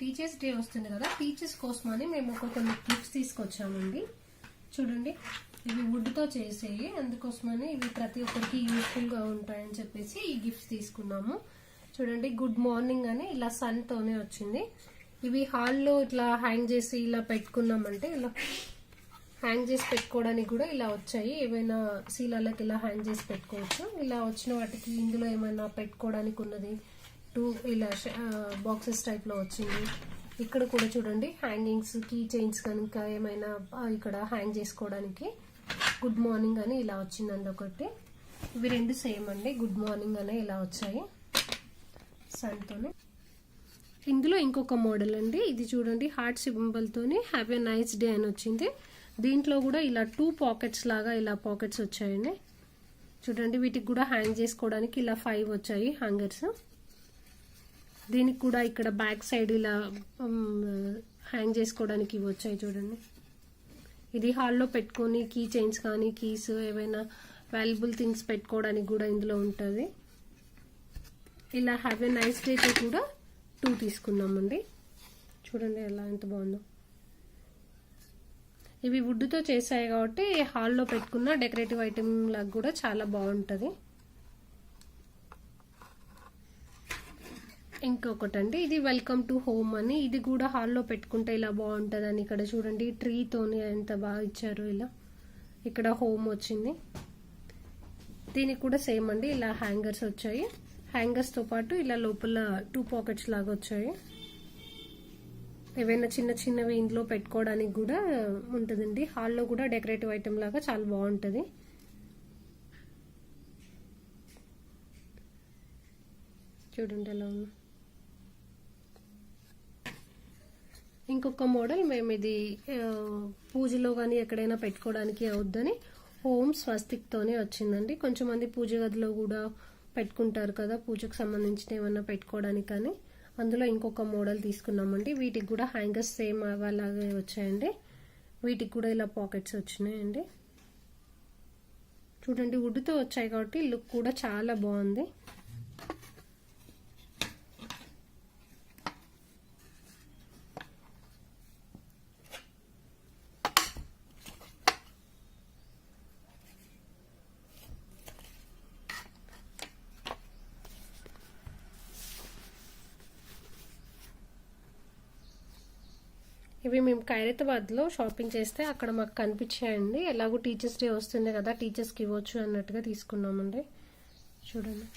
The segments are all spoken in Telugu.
టీచర్స్ డే వస్తుంది కదా, టీచర్స్ కోసమని మేము కొన్ని గిఫ్ట్స్ తీసుకొచ్చామండి. చూడండి, ఇవి వుడ్ తో చేసేవి, అందుకోసమని ఇవి ప్రతి ఒక్కరికి యూస్ఫుల్ గా ఉంటాయని చెప్పేసి ఈ గిఫ్ట్స్ తీసుకున్నాము. చూడండి, గుడ్ మార్నింగ్ అని ఇలా సన్ తోనే వచ్చింది. ఇవి హాల్లో ఇట్లా హ్యాంగ్ చేసి ఇలా పెట్టుకున్నామంటే ఇలా హ్యాంగ్ చేసి పెట్టుకోవడానికి కూడా ఇలా వచ్చాయి. ఏమైనా శీలాలకు ఇలా హ్యాంగ్ చేసి పెట్టుకోవచ్చు. ఇలా వచ్చిన వాటికి ఇందులో ఏమైనా పెట్టుకోవడానికి ఉన్నది ఇలా బాక్సెస్ టైప్ లో వచ్చింది. ఇక్కడ కూడా చూడండి, హ్యాంగింగ్స్, కీ చైన్స్ కనుక ఏమైనా ఇక్కడ హ్యాంగ్ చేసుకోవడానికి గుడ్ మార్నింగ్ అని ఇలా వచ్చిందండి ఒకటి. ఇవి రెండు సేమ్ అండి, గుడ్ మార్నింగ్ అనే ఇలా వచ్చాయి సన్తోనే. ఇందులో ఇంకొక మోడల్ అండి, ఇది చూడండి, హార్ట్ సింబల్ తోని హ్యావ్ ఎ నైస్ డే అని వచ్చింది. దీంట్లో కూడా ఇలా 2 పాకెట్స్ లాగా ఇలా పాకెట్స్ వచ్చాయండి. చూడండి, వీటికి కూడా హ్యాంగ్ చేసుకోవడానికి ఇలా 5 వచ్చాయి హ్యాంగర్స్. దీనికి కూడా ఇక్కడ బ్యాక్ సైడ్ ఇలా హ్యాంగ్ చేసుకోవడానికి ఇవి వచ్చాయి చూడండి. ఇది హాల్లో పెట్టుకొని కీ చైన్స్ కానీ కీస్ ఏవైనా వాల్యుబుల్ థింగ్స్ పెట్టుకోవడానికి కూడా ఇందులో ఉంటుంది. ఇలా హ్యావ్ ఎ నైస్ డేకి కూడా 2 తీసుకున్నామండి. చూడండి ఎలా ఎంత బాగుందో. ఇవి వుడ్తో చేసాయి కాబట్టి హాల్లో పెట్టుకున్న డెకరేటివ్ ఐటెం లాగా కూడా చాలా బాగుంటుంది. ఇంకొకటండి, ఇది వెల్కమ్ టు హోమ్ అని, ఇది కూడా హాల్లో పెట్టుకుంటే ఇలా బాగుంటుంది అని. ఇక్కడ చూడండి, ట్రీతోని ఎంత బాగా ఇచ్చారు. ఇలా ఇక్కడ హోమ్ వచ్చింది. దీనికి కూడా సేమ్ అండి, ఇలా హ్యాంగర్స్ వచ్చాయి. హ్యాంగర్స్ తో పాటు ఇలా లోపల 2 పాకెట్స్ లాగా వచ్చాయి. ఏవైనా చిన్న చిన్నవి ఇంట్లో పెట్టుకోవడానికి కూడా ఉంటుందండి. హాల్లో కూడా డెకరేటివ్ ఐటెం లాగా చాలా బాగుంటుంది. చూడండి ఎలా ఉంది. ఇంకొక మోడల్ మేము ఇది పూజలో కానీ ఎక్కడైనా పెట్టుకోవడానికి అవుద్దని హోమ్ స్వస్తిక్ తోనే వచ్చిందండి. కొంచెం మంది పూజ గదిలో కూడా పెట్టుకుంటారు కదా, పూజకు సంబంధించిన ఏమన్నా పెట్టుకోవడానికి కానీ. అందులో ఇంకొక మోడల్ తీసుకున్నామండి. వీటికి కూడా హ్యాంగర్స్ సేమ్ అలాగే వచ్చాయండి. వీటికి కూడా ఇలా పాకెట్స్ వచ్చినాయండి. చూడండి, వుడ్తో వచ్చాయి కాబట్టి లుక్ కూడా చాలా బాగుంది. ఇవి మేము ఖైరతాబాద్లో షాపింగ్ చేస్తే అక్కడ మాకు కనిపించాయండి. ఎలాగో టీచర్స్ డే వస్తుంది కదా, టీచర్స్కి ఇవ్వచ్చు అన్నట్టుగా తీసుకున్నామండి. చూడండి,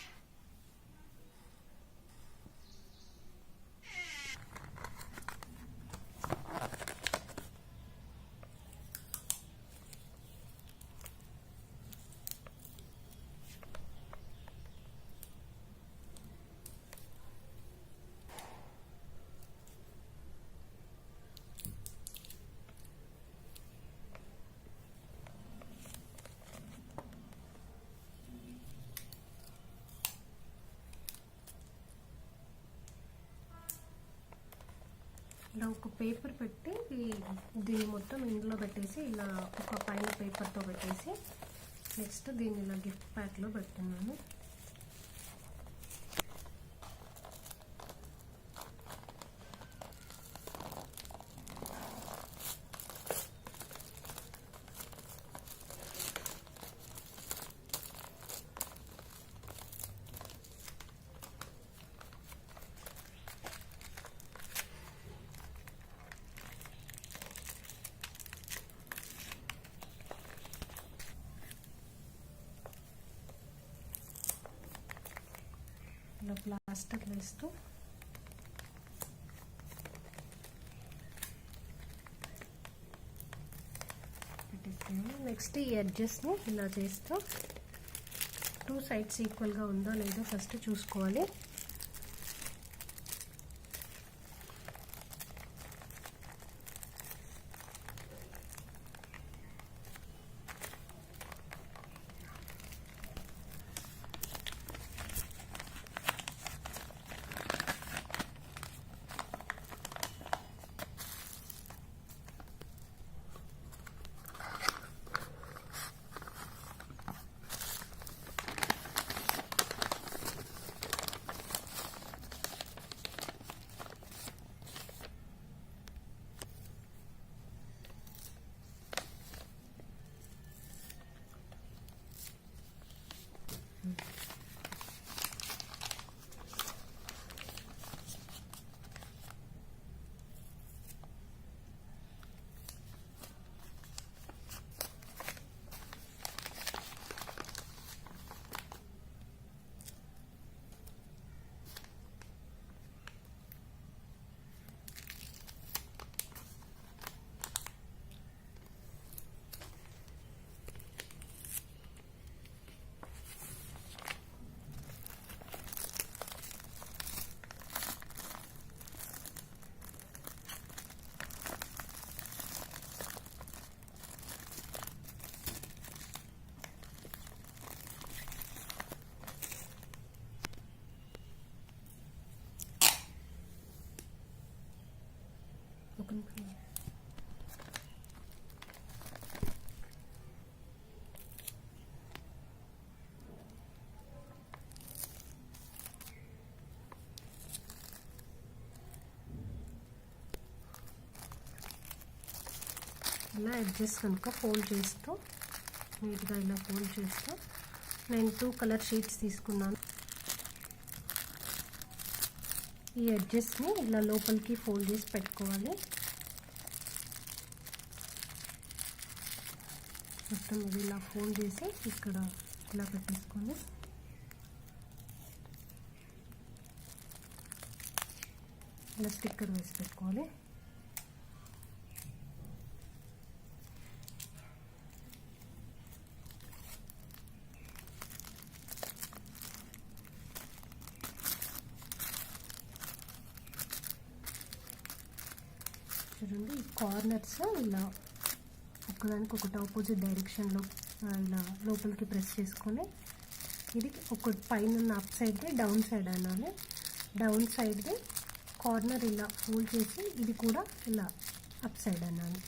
ఇలా ఒక పేపర్ పెట్టి దీన్ని మొత్తం ఇందులో పెట్టేసి ఇలా ఒక పైన పేపర్తో పెట్టేసి నెక్స్ట్ దీన్ని ఇలా గిఫ్ట్ ప్యాక్లో పెడుతున్నాను. ఇలా ప్లాస్టర్ వేస్తూ పెట్టేస్తాను. నెక్స్ట్ ఈ ఎడ్జెస్ని ఇలా చేస్తూ 2 సైడ్స్ ఈక్వల్గా ఉందో లేదో ఫస్ట్ చూసుకోవాలి. ఇలా ఎడ్జెస్ కనుక ఫోల్డ్ చేస్తూ నీట్గా ఇలా ఫోల్డ్ చేస్తూ నేను 2 కలర్ షీట్స్ తీసుకున్నాను. ఈ ఎడ్జెస్ని ఇలా లోపలికి ఫోల్డ్ చేసి పెట్టుకోవాలి. మొత్తం ఇది ఇలా ఫోల్డ్ చేసి ఇక్కడ ఇలా పెట్టేసుకొని ఇలా స్టిక్కర్ వేసి పెట్టుకోవాలి. చూడండి ఈ కార్నర్స్ ఇలా ఒకదానికి ఒకటి ఆపోజిట్ డైరెక్షన్లో ఇలా లోపలికి ప్రెస్ చేసుకొని ఇది ఒక పైన ఉన్న అప్ సైడ్ది డౌన్ సైడ్ అనాలి. డౌన్ సైడ్ది కార్నర్ ఇలా ఫోల్డ్ చేసి ఇది కూడా ఇలా అప్ సైడ్ అనాలి.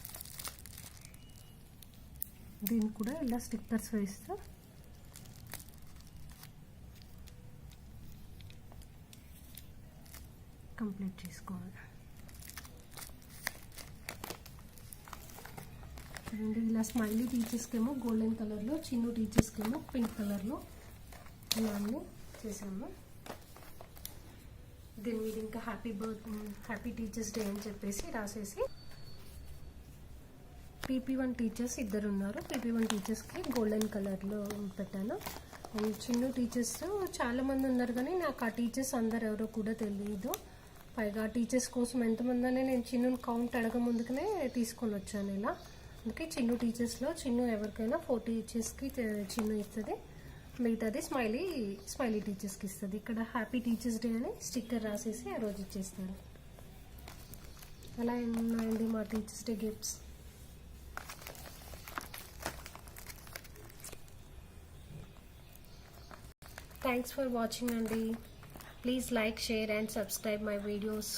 దీన్ని కూడా ఇలా స్టిక్కర్స్ వేస్తూ కంప్లీట్ చేసుకోవాలి. చూడండి ఇలా స్మైలీ టీచర్స్కి ఏమో గోల్డెన్ కలర్లో, చిన్ను టీచర్స్కి ఏమో పింక్ కలర్లో ఇలా అన్నీ చేసాము. దీని మీద ఇంకా హ్యాపీ టీచర్స్ డే అని చెప్పేసి రాసేసి PP1 టీచర్స్ ఇద్దరు ఉన్నారు. PP1 టీచర్స్కి గోల్డెన్ కలర్లో పెట్టాను. అండ్ చిన్ను టీచర్స్ చాలామంది ఉన్నారు కానీ నాకు ఆ టీచర్స్ అందరు ఎవరో కూడా తెలియదు. పైగా టీచర్స్ కోసం ఎంతమంది అని నేను చిన్నుని కౌంట్ అడగ ముందుకునే తీసుకొని వచ్చాను ఇలా. అందుకే చిన్ను టీచర్స్లో చిన్ను ఎవరికైనా 4 టీచర్స్కి చిన్ను ఇస్తుంది, మిగతాది స్మైలీ టీచర్స్కి ఇస్తుంది. ఇక్కడ హ్యాపీ టీచర్స్ డే అని స్టిక్కర్ రాసేసి ఆ రోజు ఇచ్చేస్తారు. అలా ఉన్నాయండి మా teachers day gifts. Thanks for watching అండి. Please like, share and subscribe my videos.